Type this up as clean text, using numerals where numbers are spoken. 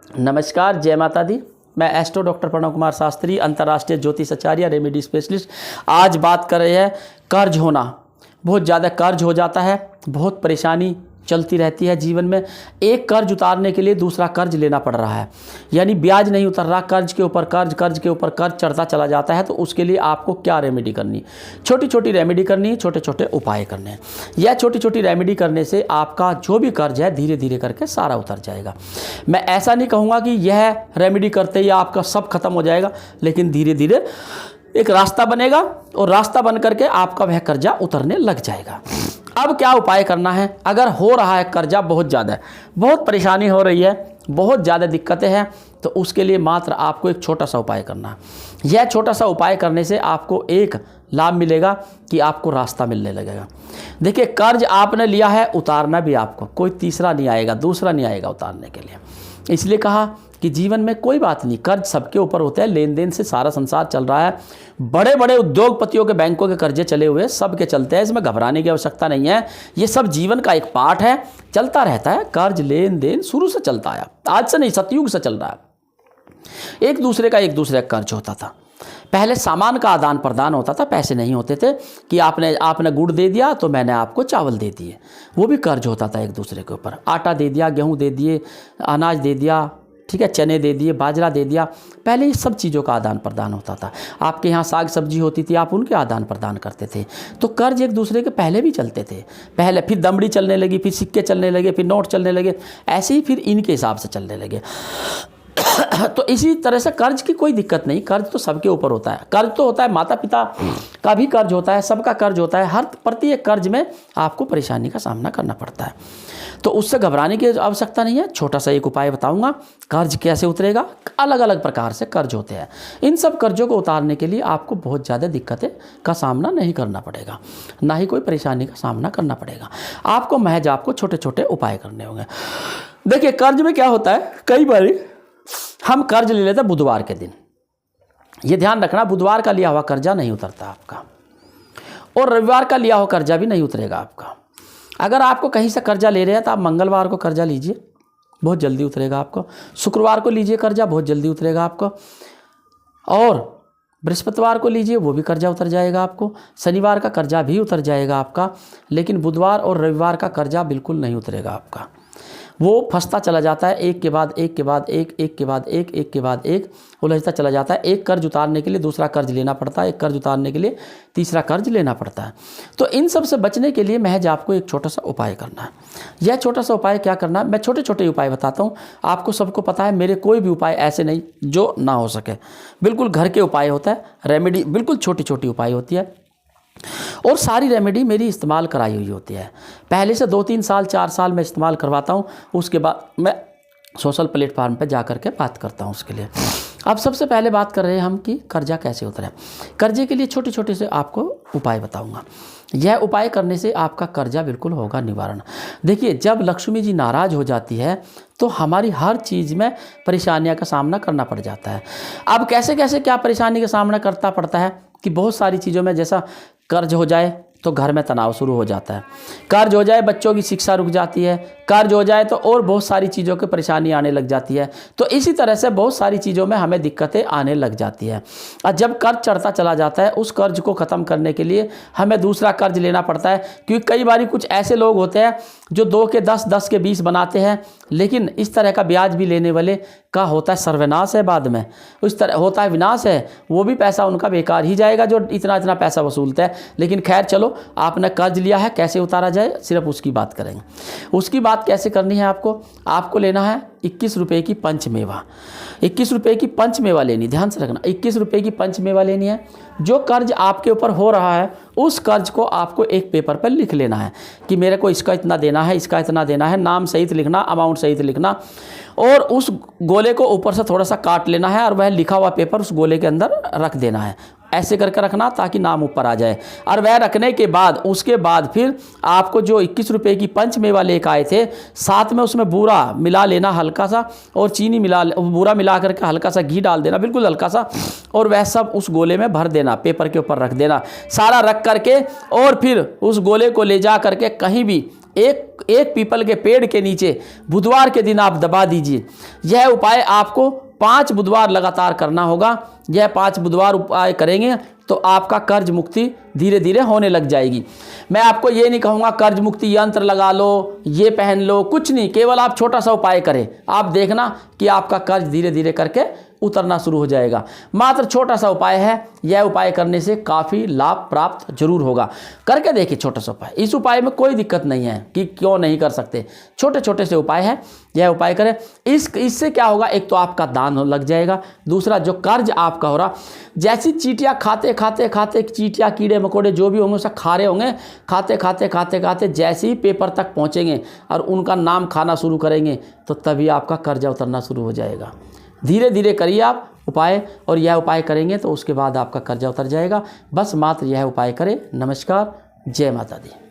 नमस्कार, जय माता दी। मैं एस्ट्रो डॉक्टर प्रणव कुमार शास्त्री, अंतर्राष्ट्रीय ज्योतिषाचार्य, रेमेडी स्पेशलिस्ट। आज बात कर रहे हैं कर्ज होना। बहुत ज़्यादा कर्ज हो जाता है, बहुत परेशानी चलती रहती है जीवन में। एक कर्ज उतारने के लिए दूसरा कर्ज लेना पड़ रहा है, यानी ब्याज नहीं उतर रहा, कर्ज के ऊपर कर्ज, कर्ज के ऊपर कर्ज चढ़ता चला जाता है। तो उसके लिए आपको क्या रेमेडी करनी, छोटी छोटी रेमेडी करनी है, छोटे छोटे उपाय करने हैं। यह छोटी छोटी रेमेडी करने से आपका जो भी कर्ज है धीरे धीरे करके सारा उतर जाएगा। मैं ऐसा नहीं कहूँगा कि यह रेमेडी करते ही आपका सब खत्म हो जाएगा, लेकिन धीरे धीरे एक रास्ता बनेगा और रास्ता बन करके आपका वह कर्जा उतरने लग जाएगा। अब क्या उपाय करना है? अगर हो रहा है कर्जा बहुत ज़्यादा, बहुत परेशानी हो रही है, बहुत ज़्यादा दिक्कतें हैं, तो उसके लिए मात्र आपको एक छोटा सा उपाय करना है। यह छोटा सा उपाय करने से आपको एक लाभ मिलेगा कि आपको रास्ता मिलने लगेगा। देखिए, कर्ज आपने लिया है, उतारना भी आपको, कोई तीसरा नहीं आएगा, दूसरा नहीं आएगा उतारने के लिए। इसलिए कहा कि जीवन में कोई बात नहीं, कर्ज सबके ऊपर होते हैं, लेन देन से सारा संसार चल रहा है। बड़े बड़े उद्योगपतियों के बैंकों के कर्जे चले हुए सबके चलते हैं, इसमें घबराने की आवश्यकता नहीं है। ये सब जीवन का एक पार्ट है, चलता रहता है। कर्ज लेन देन शुरू से चलता आया, आज से नहीं, सतयुग से चल रहा है। एक दूसरे का कर्ज होता था। पहले सामान का आदान प्रदान होता था, पैसे नहीं होते थे कि आपने गुड़ दे दिया तो मैंने आपको चावल दे दिए, वो भी कर्ज होता था एक दूसरे के ऊपर। आटा दे दिया, गेहूं दे दिए, अनाज दे दिया, ठीक है, चने दे दिए, बाजरा दे दिया। पहले ये सब चीज़ों का आदान प्रदान होता था। आपके यहाँ साग सब्जी होती थी, आप उनके आदान प्रदान करते थे। तो कर्ज एक दूसरे के पहले भी चलते थे। पहले फिर दमड़ी चलने लगी, फिर सिक्के चलने लगे, फिर नोट चलने लगे, ऐसे ही फिर इनके हिसाब से चलने लगे। तो इसी तरह से कर्ज की कोई दिक्कत नहीं, कर्ज तो सबके ऊपर होता है। कर्ज तो होता है, माता पिता का भी कर्ज होता है, सबका कर्ज होता है। हर प्रत्येक कर्ज में आपको परेशानी का सामना करना पड़ता है, तो उससे घबराने की आवश्यकता नहीं है। छोटा सा एक उपाय बताऊंगा, कर्ज कैसे उतरेगा। अलग अलग प्रकार से कर्ज होते हैं, इन सब कर्जों को उतारने के लिए आपको बहुत ज़्यादा दिक्कतें का सामना नहीं करना पड़ेगा, ना ही कोई परेशानी का सामना करना पड़ेगा। आपको छोटे छोटे उपाय करने होंगे। देखिए, कर्ज में क्या होता है, कई बार हम कर्ज ले लेते हैं बुधवार के दिन। ये ध्यान रखना, बुधवार का लिया हुआ कर्जा नहीं उतरता आपका, और रविवार का लिया हुआ कर्जा भी नहीं उतरेगा आपका। अगर आपको कहीं से कर्जा ले रहे हैं तो आप मंगलवार को कर्जा लीजिए, बहुत जल्दी उतरेगा आपको। शुक्रवार को लीजिए कर्जा, बहुत जल्दी उतरेगा आपको। और बृहस्पतिवार को लीजिए, वो भी कर्जा उतर जाएगा आपको। शनिवार का कर्जा भी उतर जाएगा आपका, लेकिन बुधवार और रविवार का कर्जा बिल्कुल नहीं उतरेगा आपका। वो फंसता चला जाता है, एक के बाद एक के बाद एक, एक के बाद एक, एक के बाद एक उलझता चला जाता है। एक कर्ज उतारने के लिए दूसरा कर्ज लेना पड़ता है, एक कर्ज उतारने के लिए तीसरा कर्ज लेना पड़ता है। तो इन सब से बचने के लिए महज आपको एक छोटा सा उपाय करना है। यह छोटा सा उपाय क्या करना है, मैं छोटे छोटे उपाय बताता हूँ। आपको सबको पता है, मेरे कोई भी उपाय ऐसे नहीं जो ना हो सके। बिल्कुल घर के उपाय होता है, रेमेडी बिल्कुल छोटी छोटी उपाय होती है, और सारी रेमेडी मेरी इस्तेमाल कराई हुई होती है। पहले से 2-3 साल 4 साल मैं इस्तेमाल करवाता हूँ, उसके बाद मैं सोशल प्लेटफार्म पे जा कर के बात करता हूँ उसके लिए। अब सबसे पहले बात कर रहे हैं हम कि कर्जा कैसे उतरे। कर्जे के लिए छोटे छोटे से आपको उपाय बताऊंगा। यह उपाय करने से आपका कर्जा बिल्कुल होगा निवारण। देखिए, जब लक्ष्मी जी नाराज़ हो जाती है तो हमारी हर चीज़ में परेशानियां का सामना करना पड़ जाता है। अब कैसे कैसे क्या परेशानी का सामना करता पड़ता है कि बहुत सारी चीज़ों में, जैसा कर्ज हो जाए तो घर में तनाव शुरू हो जाता है, कर्ज हो जाए बच्चों की शिक्षा रुक जाती है, कर्ज हो जाए तो और बहुत सारी चीज़ों की परेशानी आने लग जाती है। तो इसी तरह से बहुत सारी चीज़ों में हमें दिक्कतें आने लग जाती है। और जब कर्ज चढ़ता चला जाता है, उस कर्ज को ख़त्म करने के लिए हमें दूसरा कर्ज लेना पड़ता है। क्योंकि कई बार कुछ ऐसे लोग होते हैं जो 2 के 10, 10 के 20 बनाते हैं, लेकिन इस तरह का ब्याज भी लेने वाले का होता है सर्वनाश है, बाद में उस तरह होता है विनाश है। वो भी पैसा उनका बेकार ही जाएगा जो इतना इतना पैसा वसूलता है। लेकिन खैर चलो, आपने कर्ज लिया है, कैसे उतारा जाए सिर्फ उसकी बात करेंगे। उसकी बात कैसे करनी है, आपको लेना है 21 रुपये की पंचमेवा। 21 रुपये की पंचमेवा लेनी, ध्यान से रखना, 21 रुपये की पंचमेवा लेनी है। जो कर्ज आपके ऊपर हो रहा है उस कर्ज को आपको एक पेपर पर लिख लेना है कि मेरे को इसका इतना देना है, इसका इतना देना है, नाम सहित लिखना, अमाउंट सहित लिखना, और उस गोले को ऊपर से थोड़ा सा काट लेना है और वह लिखा हुआ पेपर उस गोले के अंदर रख देना है। ऐसे करके रखना ताकि नाम ऊपर आ जाए। और वह रखने के बाद उसके बाद फिर आपको जो 21 रुपये की पंचमेवा लेकर आए थे, साथ में उसमें बूरा मिला लेना हल्का सा, और चीनी बूरा मिला करके हल्का सा घी डाल देना, बिल्कुल हल्का सा, और वह सब उस गोले में भर देना, पेपर के ऊपर रख देना, सारा रख करके, और फिर उस गोले को ले जा करके कहीं भी एक पीपल के पेड़ के नीचे बुधवार के दिन आप दबा दीजिए। यह उपाय आपको 5 बुधवार लगातार करना होगा। यह 5 बुधवार उपाय करेंगे तो आपका कर्ज मुक्ति धीरे धीरे होने लग जाएगी। मैं आपको ये नहीं कहूँगा कर्ज मुक्ति यंत्र लगा लो, ये पहन लो, कुछ नहीं, केवल आप छोटा सा उपाय करें। आप देखना कि आपका कर्ज धीरे धीरे करके उतरना शुरू हो जाएगा। मात्र छोटा सा उपाय है, यह उपाय करने से काफ़ी लाभ प्राप्त जरूर होगा। करके देखिए छोटा सा उपाय। इस उपाय में कोई दिक्कत नहीं है कि क्यों नहीं कर सकते, छोटे छोटे से उपाय है, यह उपाय करें। इससे क्या होगा, एक तो आपका दान लग जाएगा, दूसरा जो कर्ज आपका हो रहा, जैसी चींटियाँ खाते खाते खाते चींटियाँ कीड़े मकोड़े जो भी होंगे सब खा रहे होंगे, खाते खाते खाते खाते जैसे ही पेपर तक पहुँचेंगे और उनका नाम खाना शुरू करेंगे तो तभी आपका कर्जा उतरना शुरू हो जाएगा। धीरे धीरे करिए आप उपाय, और यह उपाय करेंगे तो उसके बाद आपका कर्जा उतर जाएगा। बस मात्र यह उपाय करें। नमस्कार, जय माता दी।